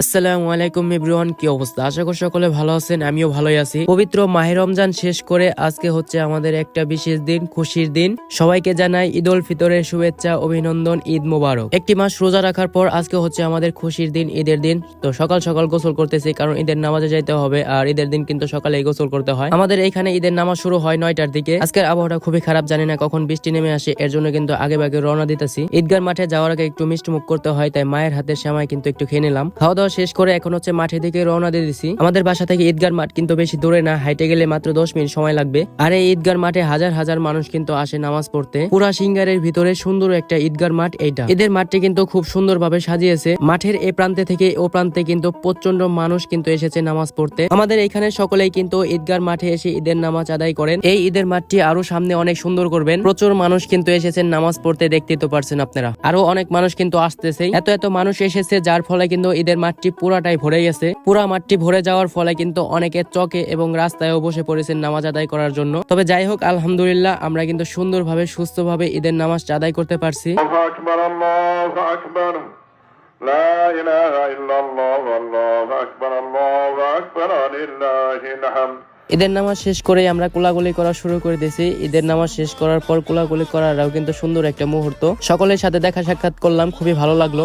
আসসালামু আলাইকুম এভরিওয়ান, কি অবস্থা? আশা করি সকলে ভালো আছেন, আমিও ভালোই আছি। পবিত্র মাহে রমজান শেষ করে আজকে হচ্ছে আমাদের একটা বিশেষ দিন, খুশির দিন। সবাইকে জানাই ঈদ উল ফিতরের শুভেচ্ছা, অভিনন্দন, ঈদ মোবারক। একটি মাস রোজা রাখার পর আজকে হচ্ছে আমাদের খুশির দিন, ঈদের দিন। তো সকাল সকাল গোসল করতেছি, কারণ ঈদের নামাজে যাইতে হবে, আর ঈদের দিন কিন্তু সকালেই গোসল করতে হয়। আমাদের এখানে ঈদের নামাজ শুরু হয় 9টার দিকে। আজকের আবহাওয়াটা খুবই খারাপ, জানি না কখন বৃষ্টি নেমে আসে, এর জন্য কিন্তু আগে ভাগে রওনা দিতেছি। ঈদগার মাঠে যাওয়ার আগে একটু মিষ্টি মুখ করতে হয়, তাই মায়ের হাতের সেমাই কিন্তু একটু খেয়ে নিলাম। খাওয়া দাওয়া শেষ করে এখন হচ্ছে মাঠের দিকে রওনা দিয়ে দিছি। আমাদের বাসা থেকে ঈদগার মাঠ কিন্তু বেশি দূরে না, হাইটে গেলে মাত্র 10 মিনিট সময় লাগবে। আর এই ঈদগার মাঠে হাজার হাজার মানুষ কিন্তু আসে নামাজ পড়তে। পুরা সিঙ্গারের ভিতরে সুন্দর একটা ঈদগার মাঠ এইটা। ঈদের মাঠটি কিন্তু খুব সুন্দর ভাবে সাজিয়েছে। মাঠের এ প্রান্তে থেকে ও প্রান্তে কিন্তু প্রচন্ড মানুষ কিন্তু এসেছে নামাজ পড়তে। আমাদের এখানে সকলেই কিন্তু ঈদগার মাঠে এসে ঈদের নামাজ আদায় করেন। এই ঈদের মাঠটি আরো সামনে অনেক সুন্দর করবেন। প্রচুর মানুষ কিন্তু এসেছেন নামাজ পড়তে, দেখতে তো পারছেন আপনারা। আরো অনেক মানুষ কিন্তু আসতেছে। এত মানুষ এসেছে, যার ফলে কিন্তু ঈদের মাঠটি পুরাটাই ভরে গেছে। পুরা মাঠটি ভরে যাওয়ার ফলে কিন্তু অনেকে চকে এবং রাস্তায়ও বসে পড়েছেন নামাজ আদায় করার জন্য। তবে যাই হোক, আলহামদুলিল্লাহ আমরা কিন্তু সুন্দরভাবে সুস্থভাবে ঈদের নামাজ আদায় করতে পারছি। ঈদের নামাজ শেষ করে আমরা কোলাগুলি করা শুরু করে দিয়েছি। ঈদের নামাজ শেষ করার পর কোলাগুলি করারও কিন্তু সুন্দর একটা মুহূর্ত। সকলের সাথে দেখা সাক্ষাৎ করলাম, খুবই ভালো লাগলো।